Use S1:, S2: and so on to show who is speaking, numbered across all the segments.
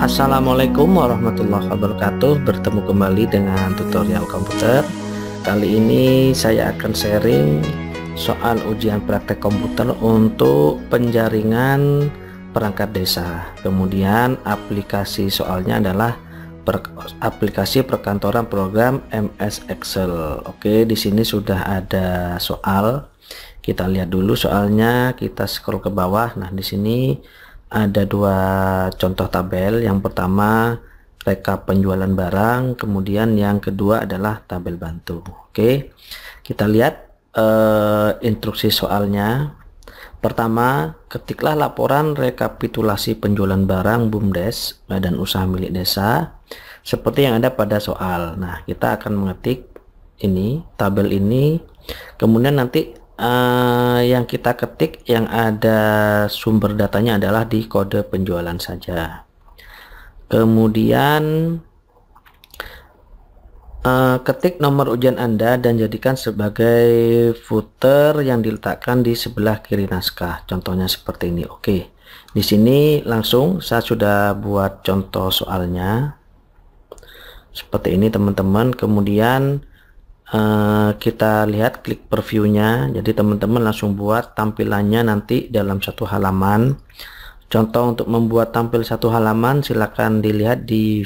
S1: Assalamualaikum warahmatullahi wabarakatuh. Bertemu kembali dengan tutorial komputer. Kali ini saya akan sharing soal ujian praktek komputer untuk penjaringan perangkat desa. Kemudian aplikasi soalnya adalah aplikasi perkantoran program MS Excel. Oke, di sini sudah ada soal. Kita lihat dulu soalnya, kita scroll ke bawah. Nah, di sini ada dua contoh tabel. Yang pertama rekap penjualan barang, kemudian yang kedua adalah tabel bantu. Oke, kita lihat instruksi soalnya. Pertama, ketiklah laporan rekapitulasi penjualan barang BUMDes Badan Usaha Milik Desa seperti yang ada pada soal. Nah, kita akan mengetik ini, tabel ini, kemudian nanti yang kita ketik yang ada sumber datanya adalah di kode penjualan saja. Kemudian ketik nomor ujian Anda dan jadikan sebagai footer yang diletakkan di sebelah kiri naskah. Contohnya seperti ini. Oke, di sini langsung saya sudah buat contoh soalnya seperti ini, teman-teman. Kemudian kita lihat klik previewnya. Jadi teman-teman langsung buat tampilannya nanti dalam satu halaman. Contoh untuk membuat tampil satu halaman silakan dilihat di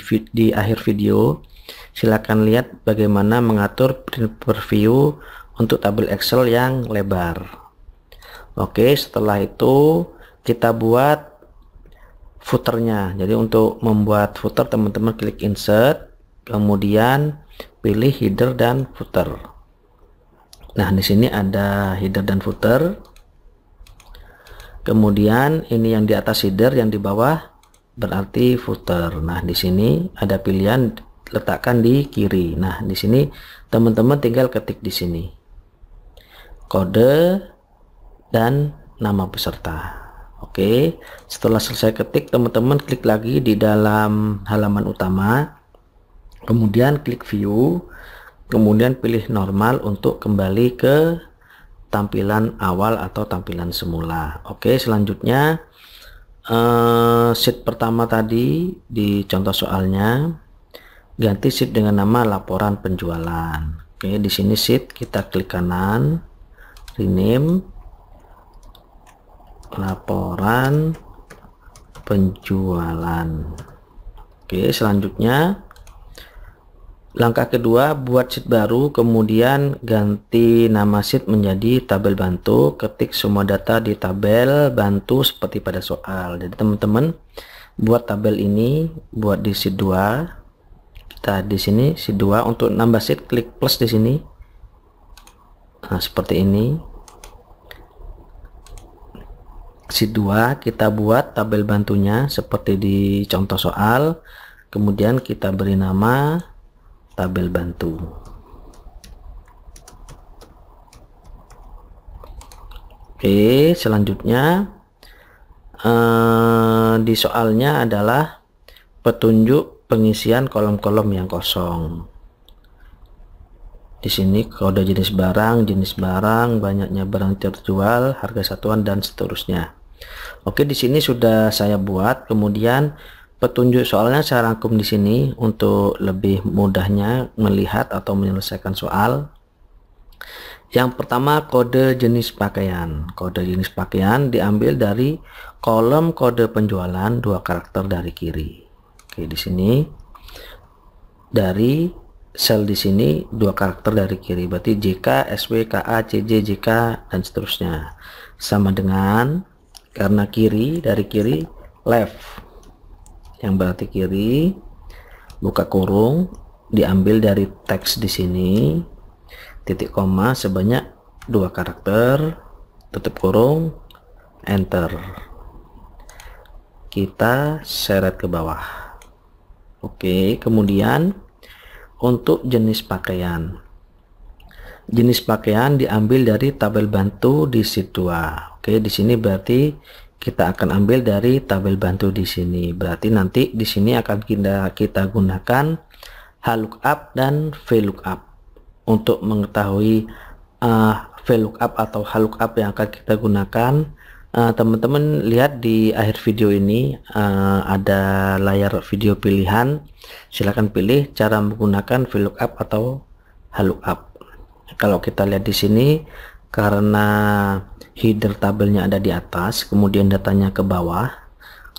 S1: akhir video. Silakan lihat bagaimana mengatur preview untuk tabel Excel yang lebar. Oke, setelah itu kita buat footernya. Jadi untuk membuat footer teman-teman klik insert, kemudian pilih header dan footer. Nah, di sini ada header dan footer. Kemudian ini yang di atas header, yang di bawah berarti footer. Nah, di sini ada pilihan letakkan di kiri. Nah, di sini teman-teman tinggal ketik di sini kode dan nama peserta. Oke, setelah selesai ketik teman-teman klik lagi di dalam halaman utama. Kemudian klik view, kemudian pilih normal untuk kembali ke tampilan awal atau tampilan semula. Oke, selanjutnya sheet pertama tadi di contoh soalnya ganti sheet dengan nama laporan penjualan. Oke, di sini sheet kita klik kanan, rename laporan penjualan. Oke, selanjutnya langkah kedua, buat sheet baru, kemudian ganti nama sheet menjadi tabel bantu. Ketik semua data di tabel bantu seperti pada soal. Jadi teman-teman buat tabel ini, buat di sheet 2. Kita di sini sheet 2, untuk nambah sheet klik plus di sini. Nah, seperti ini. Sheet 2 kita buat tabel bantunya seperti di contoh soal. Kemudian kita beri nama tabel bantu. Oke, selanjutnya di soalnya adalah petunjuk pengisian kolom-kolom yang kosong. Di sini kode jenis barang, banyaknya barang terjual, harga satuan dan seterusnya. Oke, di sini sudah saya buat. Kemudian petunjuk soalnya saya rangkum di sini untuk lebih mudahnya melihat atau menyelesaikan soal. Yang pertama, kode jenis pakaian. Kode jenis pakaian diambil dari kolom kode penjualan 2 karakter dari kiri. Oke, di sini dari sel di sini 2 karakter dari kiri. Berarti JK, SW, KA, CJ, JK dan seterusnya. Sama dengan karena kiri, dari kiri left, yang berarti kiri, buka kurung, diambil dari teks di sini, titik koma sebanyak 2 karakter, tutup kurung, enter. Kita seret ke bawah. Oke, kemudian untuk jenis pakaian. Jenis pakaian diambil dari tabel bantu di sheet 2. Oke, di sini berarti kita akan ambil dari tabel bantu di sini. Berarti nanti di sini akan kita gunakan HLOOKUP dan VLOOKUP untuk mengetahui VLOOKUP atau HLOOKUP yang akan kita gunakan. teman-teman lihat di akhir video ini ada layar video pilihan. Silakan pilih cara menggunakan VLOOKUP atau HLOOKUP. Kalau kita lihat di sini, karena header tabelnya ada di atas, kemudian datanya ke bawah.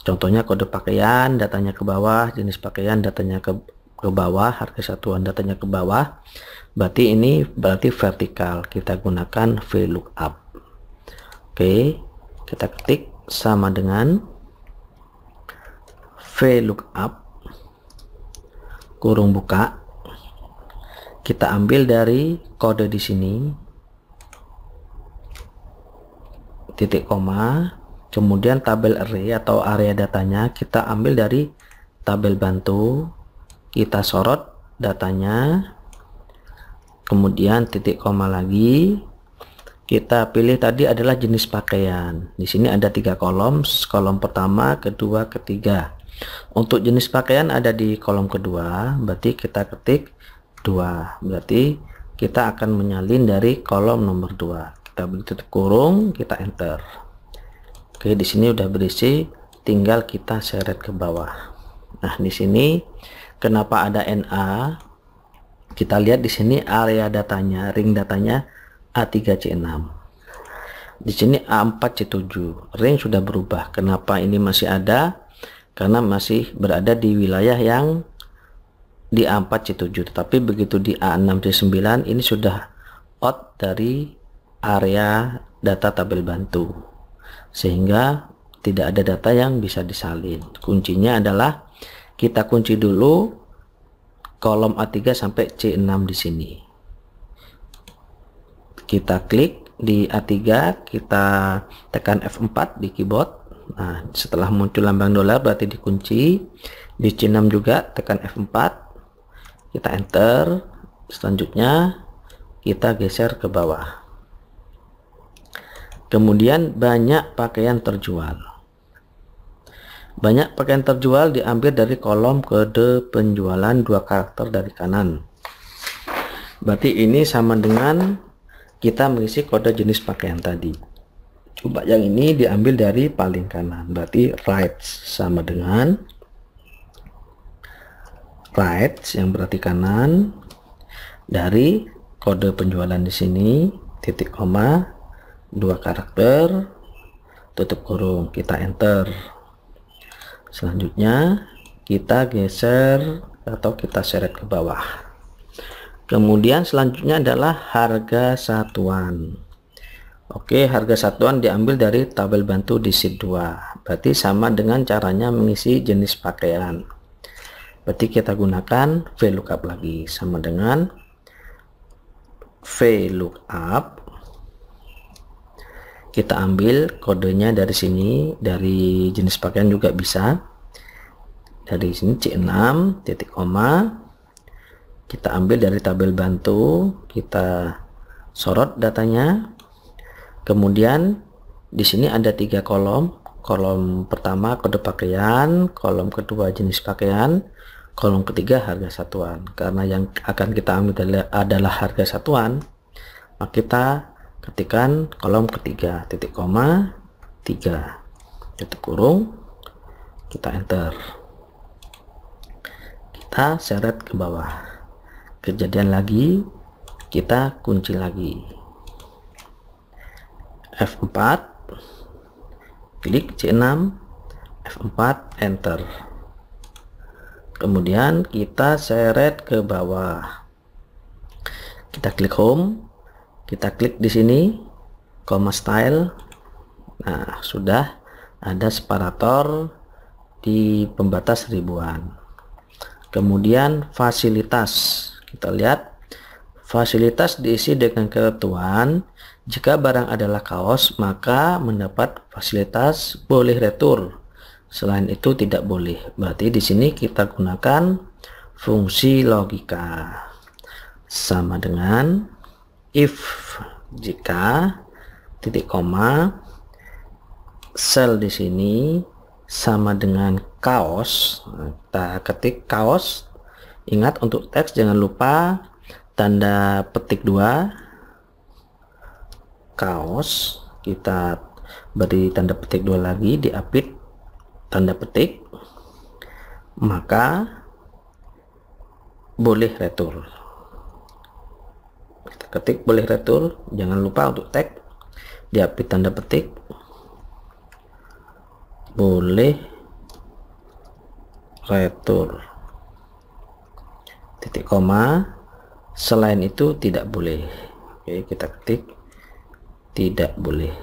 S1: Contohnya kode pakaian, datanya ke bawah, jenis pakaian, datanya ke bawah, harga satuan, datanya ke bawah. Berarti ini vertikal. Kita gunakan VLOOKUP. Oke, kita ketik sama dengan VLOOKUP kurung buka. Kita ambil dari kode di sini, titik koma, kemudian tabel array atau area datanya kita ambil dari tabel bantu, kita sorot datanya, kemudian titik koma lagi, kita pilih tadi adalah jenis pakaian. Di sini ada 3 kolom, kolom pertama, kedua, ketiga. Untuk jenis pakaian ada di kolom kedua, berarti kita ketik 2, berarti kita akan menyalin dari kolom nomor 2. Kita beri tutup kurung, kita enter. Oke, di sini udah berisi, tinggal kita seret ke bawah. Nah, di sini kenapa ada NA? Kita lihat di sini area datanya, ring datanya A3C6. Di sini A4C7. Ring sudah berubah. Kenapa ini masih ada? Karena masih berada di wilayah yang di A4C7, tetapi begitu di A6C9 ini sudah out dari area data tabel bantu, sehingga tidak ada data yang bisa disalin. Kuncinya adalah kita kunci dulu kolom A3 sampai C6 di sini. Kita klik di A3, kita tekan F4 di keyboard. Nah, setelah muncul lambang dolar berarti dikunci. Di C6 juga tekan F4. Kita enter. Selanjutnya kita geser ke bawah. Kemudian banyak pakaian terjual. Banyak pakaian terjual diambil dari kolom kode penjualan 2 karakter dari kanan. Berarti ini sama dengan kita mengisi kode jenis pakaian tadi. Coba yang ini diambil dari paling kanan. Berarti right sama dengan right yang berarti kanan dari kode penjualan di sini, titik koma, 2 karakter, tutup kurung, kita enter. Selanjutnya kita geser atau kita seret ke bawah. Kemudian selanjutnya adalah harga satuan. Oke, harga satuan diambil dari tabel bantu di sheet 2. Berarti sama dengan caranya mengisi jenis pakaian. Berarti kita gunakan VLOOKUP lagi, sama dengan VLOOKUP. Kita ambil kodenya dari sini, dari jenis pakaian juga bisa. Dari sini C6, titik koma. Kita ambil dari tabel bantu, kita sorot datanya. Kemudian di sini ada 3 kolom. Kolom pertama kode pakaian, kolom kedua jenis pakaian, kolom ketiga harga satuan. Karena yang akan kita ambil adalah harga satuan, maka kita ketikkan kolom ketiga, titik koma, 3, tutup kurung, kita enter. Kita seret ke bawah. Kejadian lagi, kita kunci lagi. F4, klik C6, F4, enter. Kemudian kita seret ke bawah. Kita klik home, kita klik di sini, comma style. Nah, sudah ada separator di pembatas ribuan. Kemudian fasilitas, kita lihat fasilitas diisi dengan ketentuan. Jika barang adalah kaos, maka mendapat fasilitas boleh retur. Selain itu tidak boleh. Berarti di sini kita gunakan fungsi logika sama dengan if jika titik koma sel di sini sama dengan kaos. Kita ketik kaos. Ingat untuk teks jangan lupa tanda petik 2 kaos. Kita beri tanda petik 2 lagi, diapit tanda petik, maka boleh retur. Kita ketik boleh retur, jangan lupa untuk tag, diapit tanda petik, boleh retur, titik koma, selain itu tidak boleh. Oke, kita ketik tidak boleh.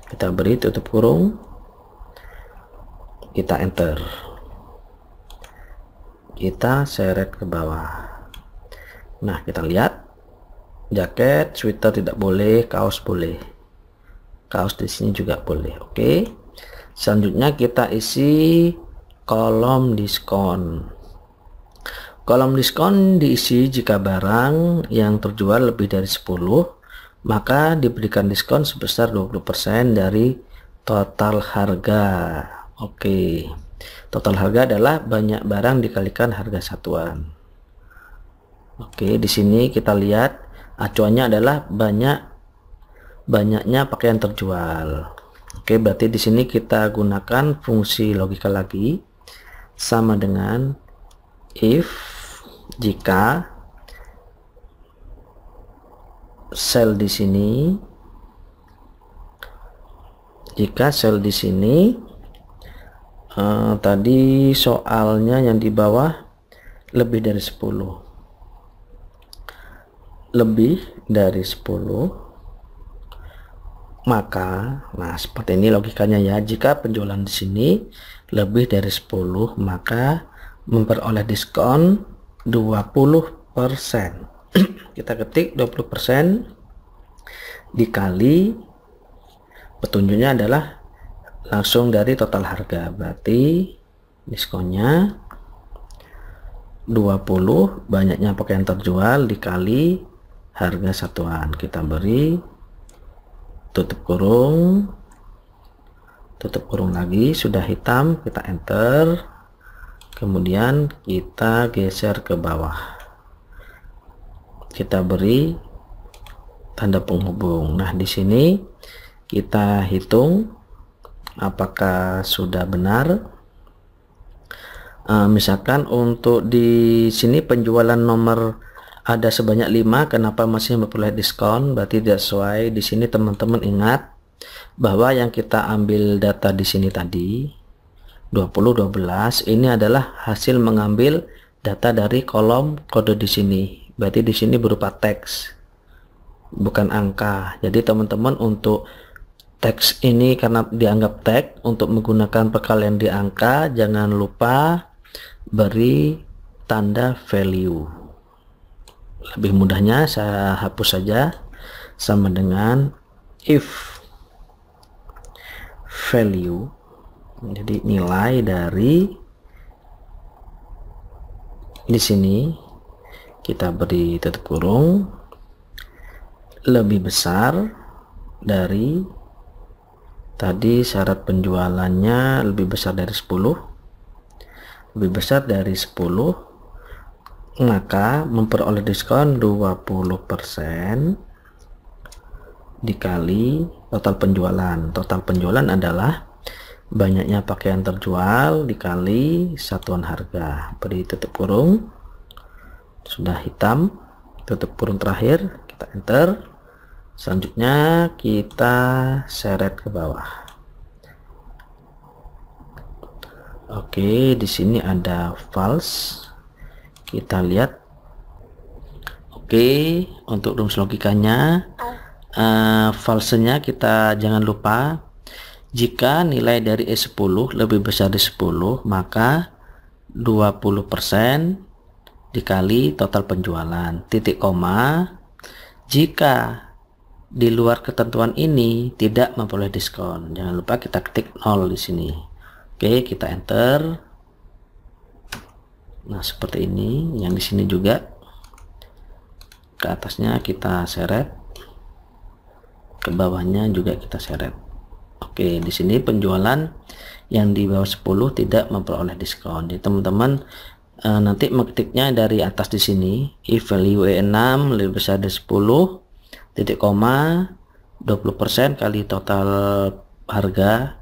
S1: Kita beri tutup kurung, kita enter, kita seret ke bawah. Nah, kita lihat jaket, sweater tidak boleh, kaos boleh, kaos di sini juga boleh. Oke, selanjutnya kita isi kolom diskon. Kolom diskon diisi jika barang yang terjual lebih dari 10, maka diberikan diskon sebesar 20% dari total harga. Oke, total harga adalah banyak barang dikalikan harga satuan. Oke, di sini kita lihat acuannya adalah banyaknya pakaian terjual. Oke, berarti di sini kita gunakan fungsi logika lagi, sama dengan if jika sel di sini, tadi soalnya yang di bawah lebih dari 10, maka, nah seperti ini logikanya ya, jika penjualan di sini lebih dari 10, maka memperoleh diskon 20%. Kita ketik 20% dikali, petunjuknya adalah langsung dari total harga, berarti diskonnya 20, banyaknya pakaian terjual dikali harga satuan. Kita beri tutup kurung lagi, sudah hitam, kita enter, kemudian kita geser ke bawah, kita beri tanda penghubung. Nah, di sini kita hitung apakah sudah benar. Misalkan untuk di sini penjualan nomor ada sebanyak 5, kenapa masih memperoleh diskon? Berarti tidak sesuai. Di sini teman-teman ingat bahwa yang kita ambil data di sini tadi 20, 12 ini adalah hasil mengambil data dari kolom kode di sini. Berarti di sini berupa teks, bukan angka. Jadi teman-teman untuk teks ini karena dianggap tag, untuk menggunakan perkalian di angka jangan lupa beri tanda value. Lebih mudahnya saya hapus saja, sama dengan if value, jadi nilai dari di sini kita beri tutup kurung lebih besar dari tadi, syarat penjualannya lebih besar dari 10, maka memperoleh diskon 20% dikali total penjualan. Total penjualan adalah banyaknya pakaian terjual dikali satuan harga. Beri tutup kurung, sudah hitam, tutup kurung terakhir, kita enter. Selanjutnya kita seret ke bawah. Oke, di sini ada false, kita lihat. Oke, untuk rumus logikanya falsenya kita jangan lupa, jika nilai dari E10 lebih besar dari 10, maka 20% dikali total penjualan, titik koma, jika di luar ketentuan ini tidak memperoleh diskon. Jangan lupa kita ketik 0 di sini. Oke, kita enter. Nah, seperti ini. Yang di sini juga ke atasnya kita seret, ke bawahnya juga kita seret. Oke, di sini penjualan yang di bawah 10 tidak memperoleh diskon. Jadi teman-teman nanti mengetiknya dari atas di sini, if value E6 lebih besar dari 10, titik koma 20% kali total harga,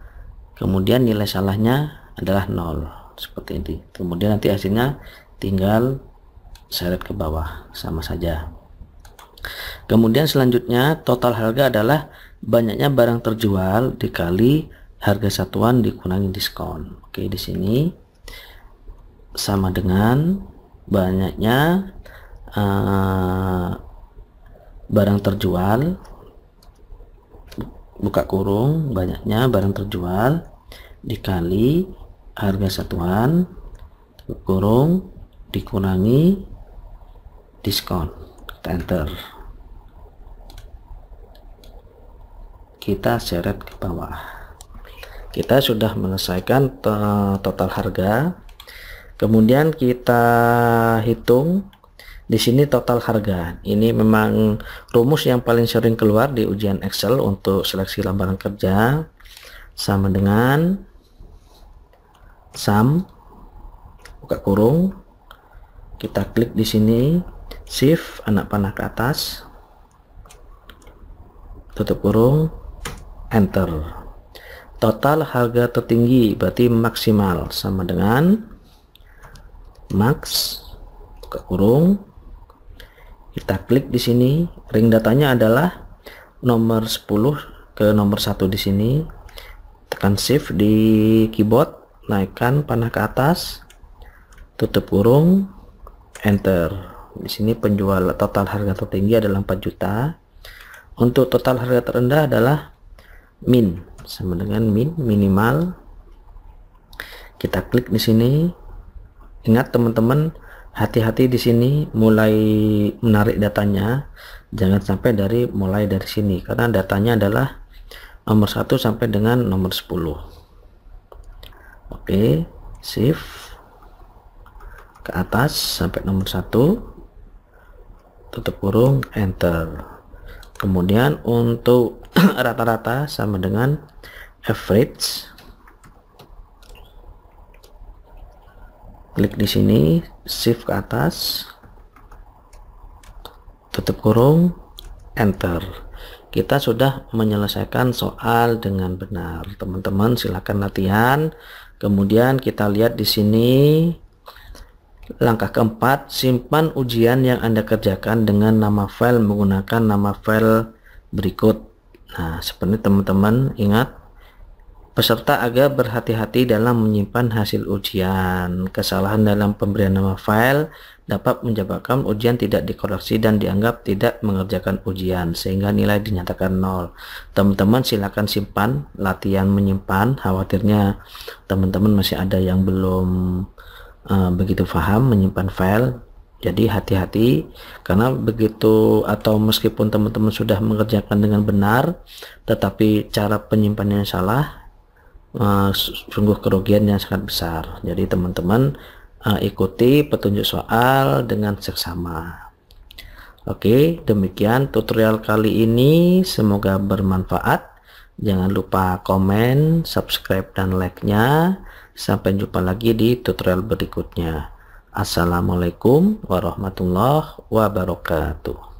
S1: kemudian nilai salahnya adalah 0 seperti ini. Kemudian nanti hasilnya tinggal seret ke bawah, sama saja. Kemudian selanjutnya total harga adalah banyaknya barang terjual dikali harga satuan dikurangi diskon. Oke, di sini sama dengan banyaknya barang terjual, buka kurung, banyaknya barang terjual dikali harga satuan, kurung, dikurangi diskon. Kita enter, kita seret ke bawah. Kita sudah menyelesaikan total harga. Kemudian kita hitung di sini total harga. Ini memang rumus yang paling sering keluar di ujian Excel untuk seleksi lamaran kerja, sama dengan sum, buka kurung, kita klik di sini, shift anak panah ke atas, tutup kurung, enter. Total harga tertinggi berarti maksimal, sama dengan max, buka kurung, kita klik di sini, ring datanya adalah nomor 10 ke nomor 1 di sini. Tekan shift di keyboard, naikkan panah ke atas, tutup kurung, enter. Di sini penjual total harga tertinggi adalah 4 juta. Untuk total harga terendah adalah min, sama dengan min, minimal. Kita klik di sini. Ingat teman-teman, hati-hati di sini mulai menarik datanya, jangan sampai mulai dari sini, karena datanya adalah nomor 1 sampai dengan nomor 10. Oke, shift ke atas sampai nomor 1, tutup kurung, enter. Kemudian untuk rata-rata sama dengan average, klik di sini, shift ke atas, tutup kurung, enter. Kita sudah menyelesaikan soal dengan benar. Teman-teman silakan latihan. Kemudian kita lihat di sini langkah keempat, simpan ujian yang Anda kerjakan dengan nama file menggunakan nama file berikut. Nah, seperti teman-teman ingat, peserta agar berhati-hati dalam menyimpan hasil ujian. Kesalahan dalam pemberian nama file dapat menyebabkan ujian tidak dikoreksi dan dianggap tidak mengerjakan ujian, sehingga nilai dinyatakan 0. Teman-teman silakan simpan, latihan menyimpan. Khawatirnya teman-teman masih ada yang belum begitu paham menyimpan file. Jadi hati-hati, karena begitu, atau meskipun teman-teman sudah mengerjakan dengan benar tetapi cara penyimpanannya salah, sungguh kerugian yang sangat besar. Jadi teman-teman ikuti petunjuk soal dengan seksama. Oke, demikian tutorial kali ini, semoga bermanfaat. Jangan lupa komen, subscribe, dan like-nya. Sampai jumpa lagi di tutorial berikutnya. Assalamualaikum warahmatullahi wabarakatuh.